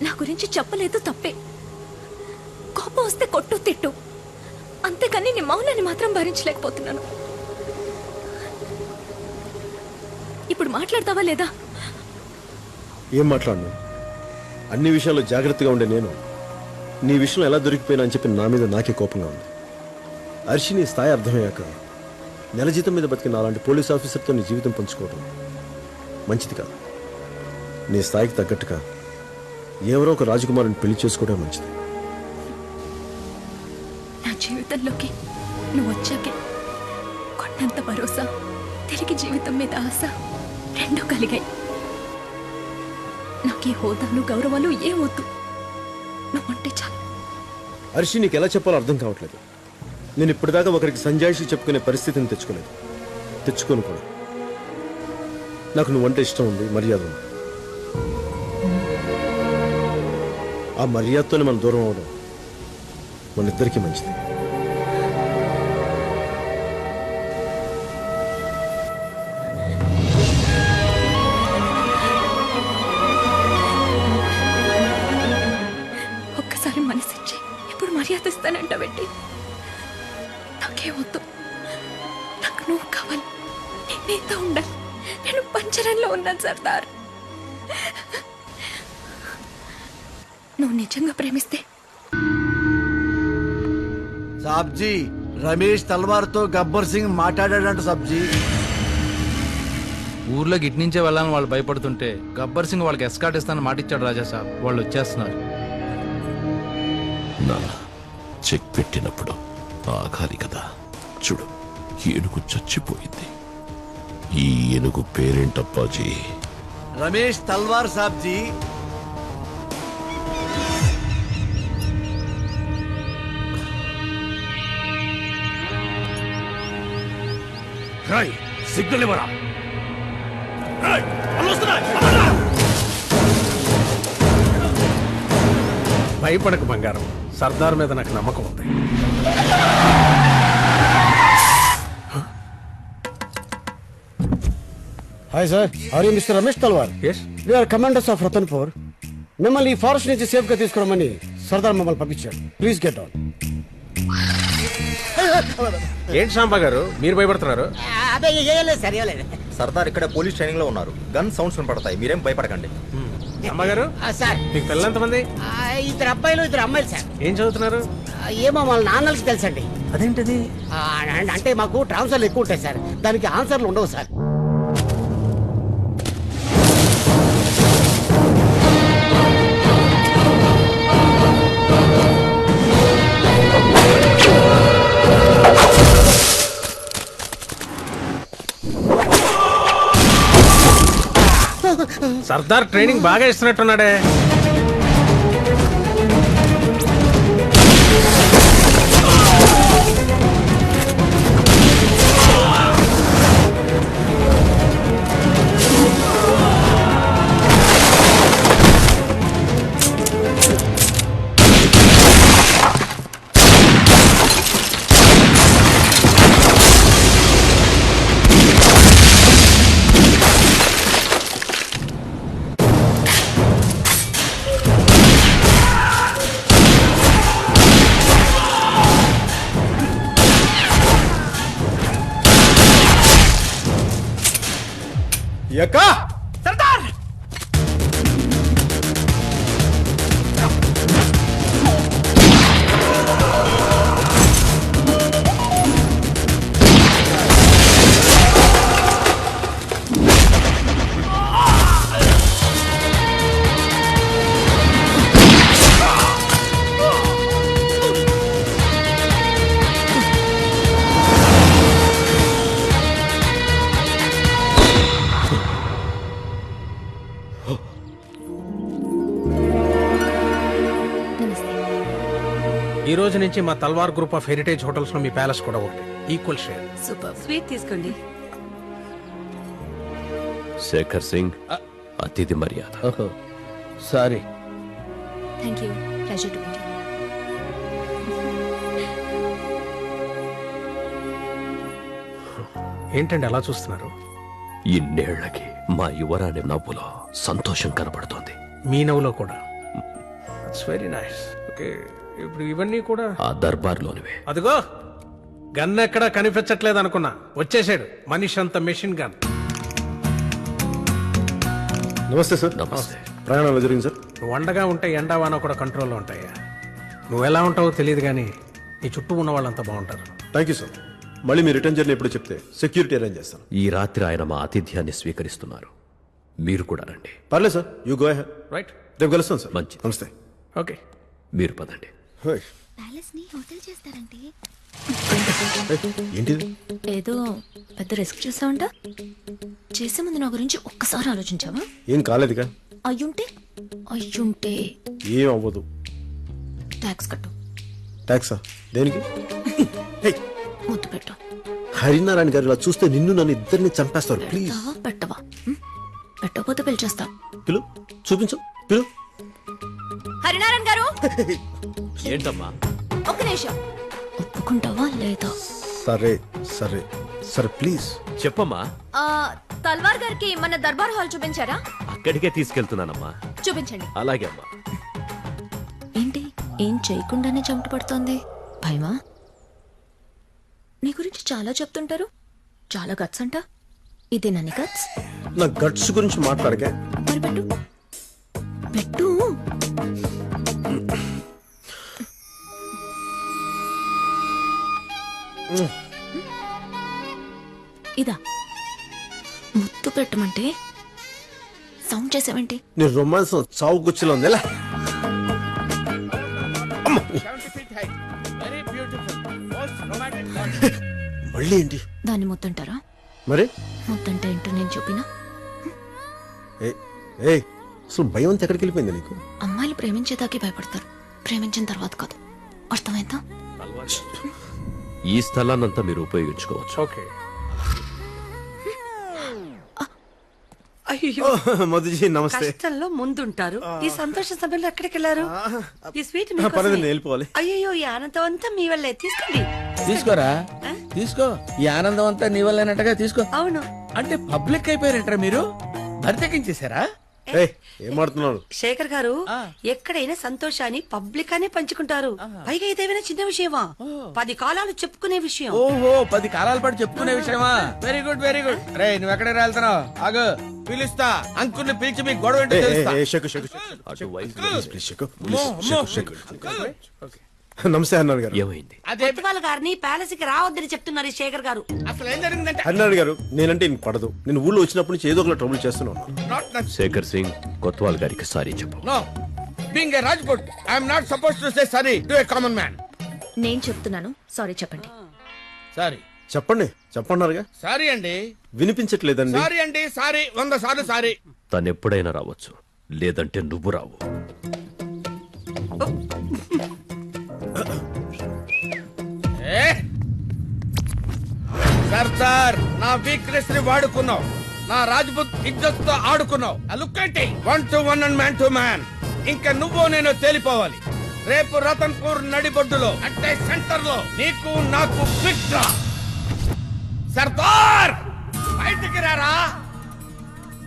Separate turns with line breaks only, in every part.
నా గురించి చెప్పలేదు తప్పే. కోపం వస్తే కొట్టు తిట్టు, అంతేకాని నీ మౌనాన్ని మాత్రం భరించలేకపోతున్నాను. ఇప్పుడు మాట్లాడతావా లేదా?
ఏం మాట్లాడను? అన్ని విషయాల్లో జాగ్రత్తగా ఉండే నేను నీ విషయంలో ఎలా దొరికిపోయినా అని చెప్పి నా మీద నాకే కోపంగా ఉంది. అర్షి నీ స్థాయి అర్థమయ్యాక నెల జీతం మీద బతికిన అలాంటి పోలీస్ ఆఫీసర్తో నీ జీవితం పంచుకోవడం మంచిది కాదు. నీ స్థాయికి తగ్గట్టుగా ఎవరో ఒక రాజకుమారుని పెళ్లి చేసుకోవడం మంచిది.
నా జీవితంలోకి నువ్వు వచ్చాకే కొండంత భరోసా, తిరిగి జీవితం మీద ఆశ రెండూ కలిగాయి. నాకు ఈ హోదాలు గౌరవాలు ఏమొద్దు, నువ్వంటే చాలు.
అర్షి నీకు ఎలా చెప్పాలో అర్థం కావట్లేదు. నేను ఇప్పటిదాకా ఒకరికి సంజాయిషి చెప్పుకునే పరిస్థితిని తెచ్చుకోను కూడా. నాకు నువ్వంటే ఇష్టం ఉంది, మర్యాద ఉంది. ఆ మర్యాదతోనే మనం దూరం అవడం మన ఇద్దరికీ మంచిది.
ఒక్కసారి మనసిచ్చి ఇప్పుడు మర్యాద ఇస్తానంట పెట్టి. నాకేమొద్దు, నాకు నువ్వు కావాలి, నీతో ఉండాలి. నేను పంచరంలో ఉన్నాను సర్దార్. నువ్వు నిజంగా ప్రేమిస్తే
సాబ్జీ, రమేష్ తల్వార్తో గబ్బర్ సింగ్ మాట్లాడాడంట సాబ్జీ.
ఊర్లో గిట్నించే వెళ్ళాలని వాళ్ళు భయపడుతుంటే గబ్బర్ సింగ్ వాళ్ళకి ఎస్కాట్ ఇస్తానని మాటిచ్చాడు రాజా సాబ్. వాళ్ళు వచ్చేస్తున్నారు.
నా చెక్ పెట్టినప్పుడు ఆఖరి కదా, చూడు ఏనుగు చచ్చిపోయింది. ఈ ఏనుగు పేరేంటప్పాజీ?
రమేష్ తల్వార్ సాబ్జీ.
సిగ్నల్ ఇవ్వరా?
భయపడకు బంగారం, సర్దార్ మీద నాకు నమ్మకం ఉంది.
Hi sir, are you mister Ramesh Talwar?
Yes.
We are commanders of Ratanpur. మిమ్మల్ని ఈ ఫారెస్ట్ నుంచి సేఫ్ గా తీసుకురమ్మని సర్దార్ మమ్మల్ని పంపించాడు. Please get on.
ఏంటి శాంబా గారు మీరు భయపడుతున్నారు?
సర్దార్ ఇక్కడ పోలీస్ ట్రైనింగ్ లో ఉన్నారు. గన్ సౌండ్స్ పడతాయి, మీరేం భయపడకండి.
అమ్మ గారు
సార్,
మీకు పిల్లలు ఎంతమంది?
ఇద్దరు అబ్బాయిలు ఇద్దరు అమ్మాయిలు సార్.
ఏం చదువుతున్నారు?
ఏమో వాళ్ళ నాన్నలకి తెలుసండి.
అదేంటది?
అంటే మాకు ట్రాన్స్ఫర్లు ఎక్కువ ఉంటాయి సార్, దానికి ఆన్సర్లు ఉండవు సార్.
సర్దార్ ట్రైనింగ్ బాగా ఇస్తున్నట్టున్నాడే.
ఎక్కా
సర్దార్,
ఈ రోజు నుంచి మా తల్వార్ గ్రూప్ ఆఫ్ హెరిటేజ్ హోటల్స్ లో మీ ప్యాలెస్ కూడా ఒకటి. Equal share.
సూపర్. స్వీట్ తీసుకోండి.
శేఖర్ సింగ్, అతిథి మర్యాద.
Sorry.
Thank you. Pleasure to meet you.
ఏంటండి అలా చూస్తున్నారు?
ఇన్నేళ్లకి మా యువరాణి నవ్వులో సంతోషం కనబడుతోంది.
మీ నవ్వులో కూడా. It's very nice. ఓకే, ఇప్పుడు ఇవన్నీ కూడా
ఆ దర్బార్లోనివే.
అదిగో గన్ ఎక్కడా కనిపించట్లేదు అనుకున్నా, వచ్చేసాడు మనిషి అంత మెషిన్ గన్.
నమస్తే సార్.
నమస్తే.
ప్రయాణం ఎలా జరిగింది సార్?
నువ్వు వండగా ఉంటే ఎండా వాన కూడా కంట్రోల్లో ఉంటాయా. నువ్వు ఎలా ఉంటావో తెలియదు కానీ నీ చుట్టూ ఉన్న వాళ్ళంతా బాగుంటారు.
Thank you sir. మళ్ళీ మీ రిటర్న్ జర్నీ ఎప్పుడు చెప్తే సెక్యూరిటీ అరేంజ్ చేస్తాను.
ఈ రాత్రి ఆయన మా ఆతిథ్యాన్ని స్వీకరిస్తున్నారు. మీరు కూడా రండి.
పర్లేదు sir, you go ahead.
Right,
రేపు కలుస్తాను సార్.
మంచిది.
నమస్తే.
ఓకే.
మీరు పదండి.
హోయ్.
ప్యాలెస్ ని హోటల్ చేస్తారంటే
ఏంటిది?
ఏదో పెద్ద రిస్క్ చేసావంట. చేసే ముందు నా గురించి ఒక్కసారి ఆలోచించావా?
ఏం కాలేదుగా.
అయ్యుంటే
ఏం అవ్వదు.
ట్యాక్స్ కట్టు.
ట్యాక్సా? దేనికి?
ముద్దు పెట్టు.
హరినారాయణ గారు ఇలా చూస్తే నిన్ను నన్ను ఇద్దరిని చంపేస్తారు. ప్లీజ్
పెట్టవా? పెట్టకపోతే పిలిచేస్తా.
పిలు, చూపించు, పిలు.
హరినారాయణ గారు,
ఏంటమ్మా?
ఒక్క నిమిషం. ఒప్పుకుంటావా లేదా?
సరే సరే సరే, ప్లీజ్.
చెప్పమ్మా.
తల్వార్ గారికి మన దర్బార్ హాల్ చూపించారా?
అక్కడికే తీసుకెళ్తున్నానమ్మా.
చూపించండి.
అలాగే అమ్మా.
ఏంటి, ఏం చేయకుండానే చెమట పడుతోంది? భయమా? నీ గురించి చాలా చెప్తుంటారు. చాలా గట్స్ అంట. ఇదే నన్ను గట్స్.
నా గట్స్ గురించి మాట్లాడకే.
మరి పెట్టు పెట్టు. ఇదా ముద్దు పెట్టమంటే సౌండ్ చేసావేంటి?
నీ రొమాన్స్ చావు గుచ్చిలో ఉంది. ఎలా? మళ్ళీ ఏంటి?
దాన్ని ముద్దంటారా?
మరి
ముద్దంటే ఏంటో నేను చూపినా.
ఏ ఏ అసలు భయం అంతా ఎక్కడికి వెళ్ళిపోయింది నీకు?
అమ్మాయిలు ప్రేమించేదాకే భయపడతారు, ప్రేమించిన తర్వాత కాదు. అర్థమైందా?
ఈ స్థలాన్నంతా మీరు ఉపయోగించుకోవచ్చు.
ఓకే.
అయ్యో,
మధుజీ నమస్తే.
కష్టంలో ముందుంటారు, ఈ సంతోష సమయంలో ఎక్కడికి వెళ్ళారు? ఈ స్వీట్
పర్లేదు, నేను వెళ్ళిపోవాలి.
అయ్యో, ఈ ఆనందం అంతా మీ వల్లే. తీసుకోండి.
తీసుకోరా, తీసుకో. ఈ ఆనందం అంతా నీ వల్లేనట్టుగా తీసుకో.
అవును.
అంటే పబ్లిక్ అయిపోయారంటారా మీరు? బరితెక్కించేశారా?
ఏయ్, ఏం మాడుతున్నాను?
శేఖర్ గారు, ఎక్కడైనా సంతోషాన్ని పబ్లిక్ అనే పంచుకుంటారు. పైగా ఇదేమైనా చిన్న విషయమా? 10 కాలాలు చెప్పుకునే విషయం.
ఓహో, 10 కాలాల పాటు చెప్పుకునే విషయమా? Very good, very good. రే, నువ్వు ఎక్కడికి వెళ్తున్నావు? ఆగు, పిలుస్తా. అంకుల్ని పిలిచి మీ గొడవ ఏంటో తెలుస్తా.
నమస్తే హరినారాయణ గారు.
ఏమైంది?
అదే
వాళ్ళ గారిని ప్యాలెస్ కి రావద్దని చెప్తున్నారు ఈ శేఖర్ గారు.
అసలు ఏం జరిగిందంటే
హరినారాయణ గారు, నేనంటే ఇంక పడదు. నేను ఊళ్ళో వచ్చినప్పటి నుంచి ఏదో ఒక ట్రబుల్ చేస్తున్నాను.
శేఖర్ సింగ్, కొత్వాల్ గారికి సారీ చెప్పు.
No, being a Rajput, I'm not suppose to say sorry to a common man.
నేను చెప్తున్నాను, సారీ చెప్పండి.
సారీ
చెప్పండి, చెప్పన్నారుగా.
సారీ అండి.
వినిపించట్లేదండి.
సారీ అండి, సారీ. 100 సార్లు సారీ.
తను ఎప్పుడైనా రావచ్చు, లేదంటే నువ్వు రావు.
సర్దార్, నా వీక్నెస్ ని వాడుకున్నావు. నా రాజ్పుత్ ఇజ్జత్ తో ఆడుకున్నావు. లుక్ ఏంటి, 1 to 1 and man to man. ఇంకా నువ్వు నేను తేలిపోవాలి. రేపు రతన్పూర్ నడిబొడ్డులో, అంటే సెంటర్ లో నీకు నాకు క్విక్ డ్రా. సర్దార్, బయటికి రారా.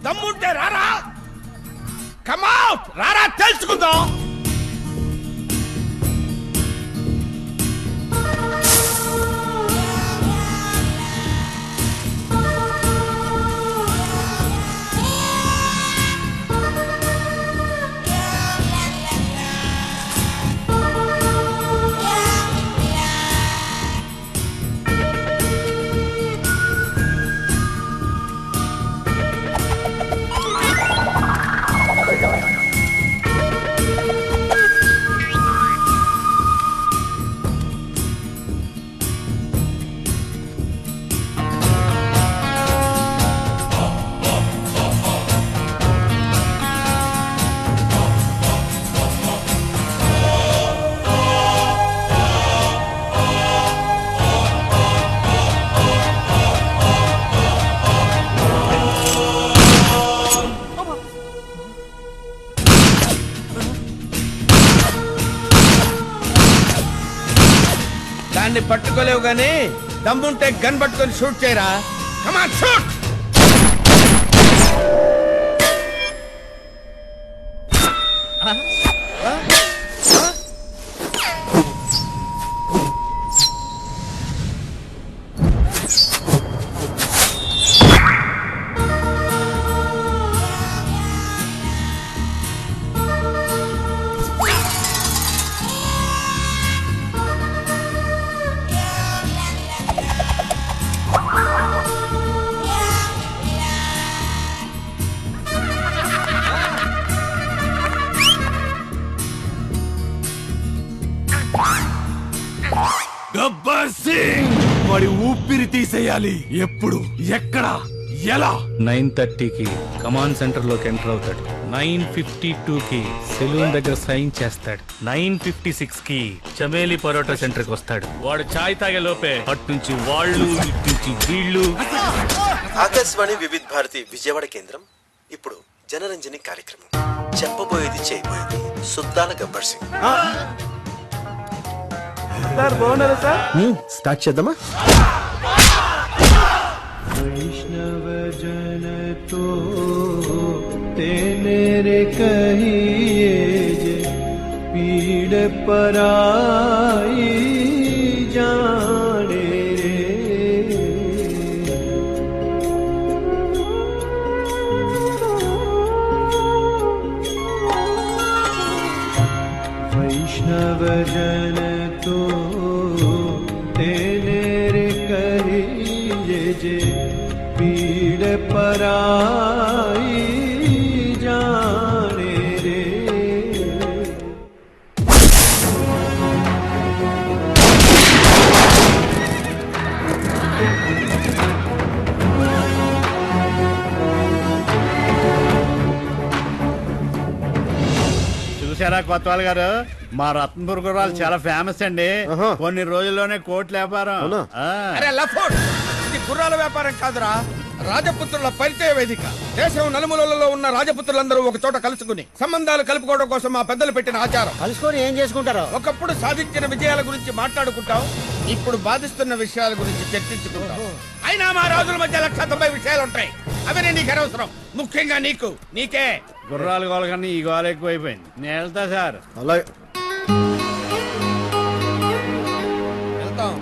దమ్ముంటే రారా. కమౌట్, రారా, తెలుసుకుందాం. దాన్ని పట్టుకోలేవు గానీ దమ్ముంటే గన్ పట్టుకొని షూట్ చేయరా. కమాన్, షూట్. ఊపిరి తీసేయాలి. ఎప్పుడు, ఎక్కడ, ఎలా?
9:30కి కమాండ్ సెంటర్ లోకి ఎంటర్ అవుతాడు. 9:52కి సెలూన్ దగ్గర సైన్ చేస్తాడు. 9:56కి చమేలి పరోటా సెంటర్ కి వస్తాడు. వాడు చాయ్ తాగే లోపే అటు నుంచి వాళ్ళు ఇటు నుంచి వీళ్ళు.
ఆకాశవాణి వివిధ భారతి విజయవాడ కేంద్రం ఇప్పుడు జనరంజని కార్యక్రమం. చెప్పబోయేది చేయబోయేది సుద్దాల గబ్బర్ సింగ్. స్టార్ట్ చేద్దామా?
तेरे कहिए जे पीड़ पराई जाने रे वैष्णव जन तो तेरे कहिए जे पीड़ पराई जाने रे
చూసారా కొత్తవాళ్ళు గారు, మా రత్నపూర్ గుర్రాలు చాలా ఫేమస్ అండి. కొన్ని రోజుల్లోనే కోట్ల వ్యాపారం.
అరే లఫోడ్, ఇది గుర్రాల వ్యాపారం కాదురా, రాజపుత్రుల పరిచయ వేదిక. దేశం నలుమూలలలో ఉన్న రాజపుత్రులందరూ ఒక చోట కలుసుకుని సంబంధాలు కలుపుకోవడం కోసం మా పెద్దలు పెట్టిన ఆచారం.
కలుసుకొని ఏం చేసుకుంటారు?
ఒకప్పుడు సాధించిన విజయాల గురించి మాట్లాడుకుంటాం, ఇప్పుడు బాధిస్తున్న విషయాల గురించి చర్చించుకుంటాం. అయినా మా రాజుల మధ్య 190 విషయాలు ఉంటాయి. అవి నీకు అనవసరం, ముఖ్యంగా నీకే.
గుర్రాలు గోల కన్నా ఈ గోల ఎక్కువైపోయింది. నేను వెళ్తా సార్.
అలాగే.
వెళ్తాం.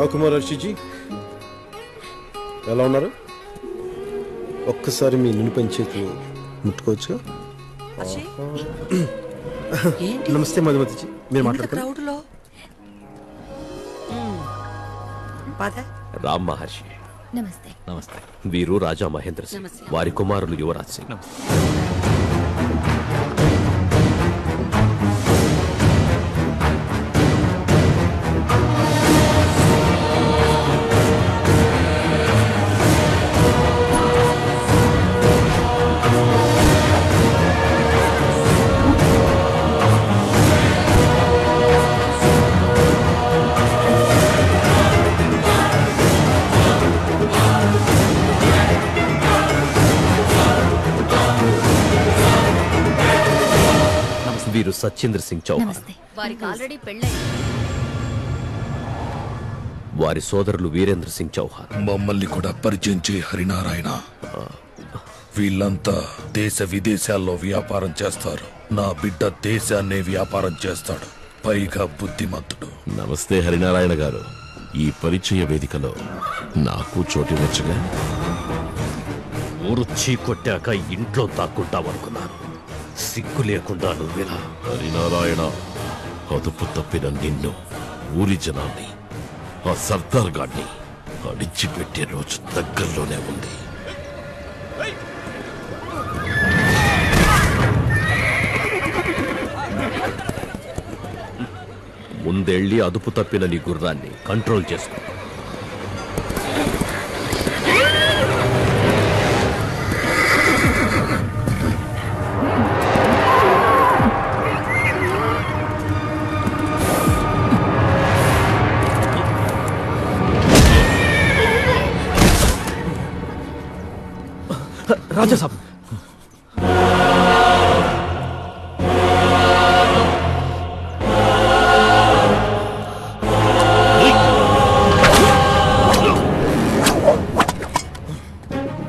రాకుమార్ హర్షిజీ ఎలా ఉన్నారు? ఒక్కసారి మీ నిలుపని చేతులు ముట్టుకోవచ్చు? నమస్తే మధుమతిజీ, మీరు మాట్లాడుతున్నారు.
క్రౌడ్ లో
రామ్ మహర్షి.
నమస్తే.
నమస్తే.
వీరు రాజా మహేంద్ర సింగ్,
నమస్తే.
వారి కుమారులు యువరాజ్ సింగ్. వీరు సత్యేంద్ర సింగ్ చౌహాన్.
వారికి ఆల్రెడీ పెళ్ళైంది.
వారి సోదరులు వీరేంద్ర సింగ్ చౌహాన్.
మమ్మల్ని కూడా పరిచయం చేయి హరినారాయణ. వీళ్ళంతా దేశ విదేశాల్లో వ్యాపారం చేస్తారు. నా బిడ్డ దేశాన్నే వ్యాపారం చేస్తాడు, పైగా బుద్ధిమంతుడు.
నమస్తే హరినారాయణ గారు. ఈ పరిచయ వేదికలో నాకు చోటివ్వచ్చుగా?
ఊరు చీకొట్టాక ఇంట్లో దాక్కుంటామనుకున్నాను. సిగ్గు లేకుండా నువ్వెలా?
హరినారాయణ, అదుపు తప్పిన నిన్ను, ఊరి జనాన్ని, ఆ సర్దార్ గాడిని అడిచిపెట్టే రోజు దగ్గరలోనే ఉంది.
ముందెళ్ళి అదుపు తప్పిన నీ గుర్రాన్ని కంట్రోల్ చేసుకో.
రాజా సాబ్,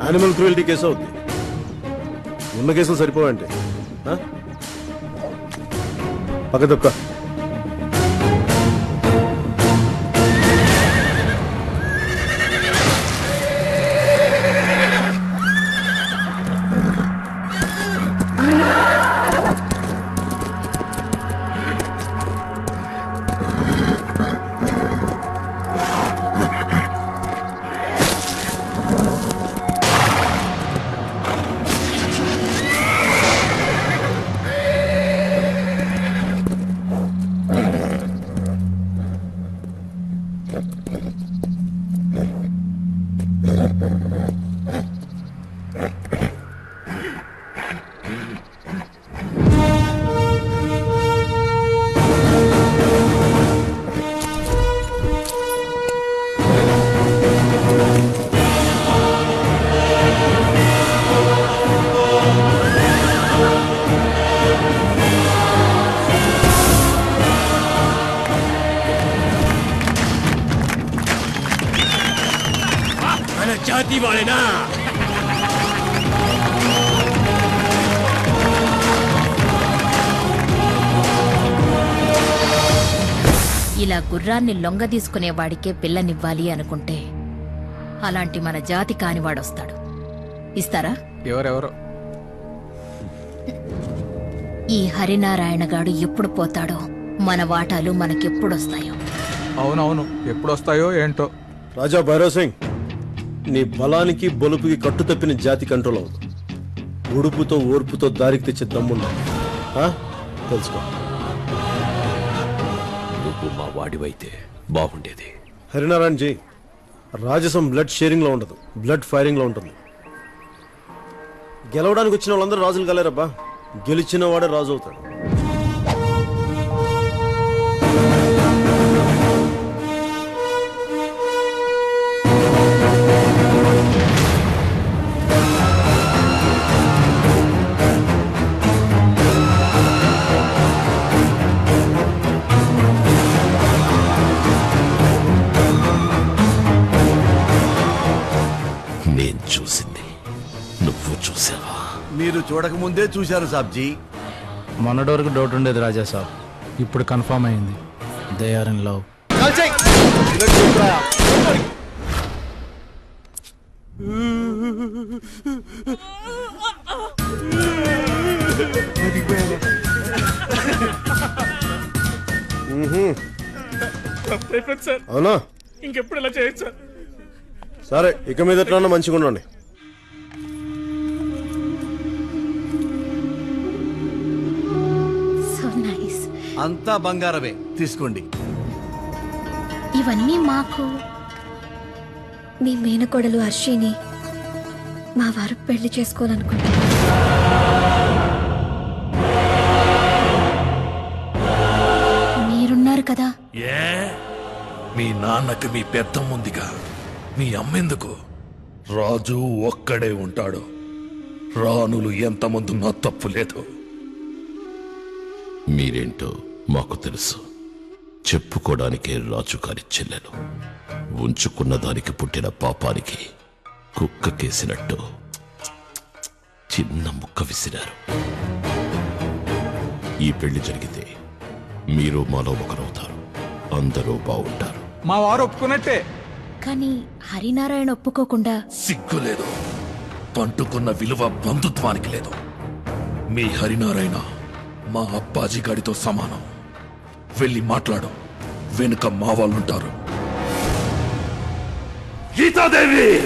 యానిమల్ క్రూయల్టీ కేసు అవుద్ది. ఉన్న కేసులు సరిపోవంటే పక్క తొక్క.
ఇవాళేనా
ఇలా గుర్రాన్ని లొంగ తీసుకునేవాడికే పిల్లనివ్వాలి అనుకుంటే అలాంటి మన జాతి కానివాడొస్తాడు. ఇస్తారా?
ఎవరెవరో
ఈ హరినారాయణ గాడు ఎప్పుడు పోతాడో మన వాటాలు మనకెప్పుడొస్తాయో.
అవునవును, ఎప్పుడొస్తాయో ఏంటో.
రాజా భైరవ్ సింగ్, నీ బలానికి బలుపుకి కట్టు తప్పిన జాతి కంట్రోల్ అవ్వదు. ఉడుపుతో ఓర్పుతో దారికి తెచ్చే దమ్మున్నా తెలుసుకో.
నువ్వు మా వాడివైతే బాగుండేది.
హరినారాయణ జీ, రాజసం బ్లడ్ షేరింగ్ లో ఉండదు, బ్లడ్ ఫైరింగ్ లో ఉంటుంది. గెలవడానికి వచ్చిన వాళ్ళందరూ రాజులు కాలేరబ్బా, గెలిచిన వాడే రాజు అవుతాడు.
నేను చూసింది నువ్వు చూసావా?
మీరు చూడకముందే చూశారు సాబ్జీ.
మొన్నటి వరకు డౌట్ ఉండేది రాజా సాబ్, ఇప్పుడు కన్ఫర్మ్ అయింది. They are in love.
అవునా?
ఇంకెప్పుడు ఇలా చేయొచ్చు సార్?
సరే, ఇక మీద ఎట్లా మంచిగా ఉండండి.
So nice.
అంతా బంగారమే, తీసుకోండి.
ఇవన్నీ మాకు.
మీ మేనకోడలు హర్షిని మా వారు పెళ్లి చేసుకోవాలనుకుంటున్నారు.
మీరున్నారు కదా.
ఏ మీ నాన్నకి మీ పెద్దమ్ముందిగా, మీ అమ్మెందుకు? రాజు ఒక్కడే ఉంటాడు, రాణులు ఎంతమందున్నా తప్పు లేదు. మీరేంటో మాకు తెలుసు. చెప్పుకోవడానికే రాజు గారి చెల్లెలు, ఉంచుకున్న దానికి పుట్టిన పాపానికి కుక్కకేసినట్టు చిన్న ముక్క విసిరారు. ఈ పెళ్లి జరిగితే మీరు మాలో ఒకరవుతారు, అందరూ బాగుంటారు.
మా వారు ఒప్పుకున్నట్టే.
కానీ హరినారాయణ ఒప్పుకోకుండా.
సిగ్గులేదు, పంటుకున్న విలువ బంధుత్వానికి లేదు. మీ హరినారాయణ మా అప్పాజీ గాడితో సమానం. వెళ్ళి మాట్లాడు, వెనుక మా వాళ్ళుంటారు. గీతాదేవి!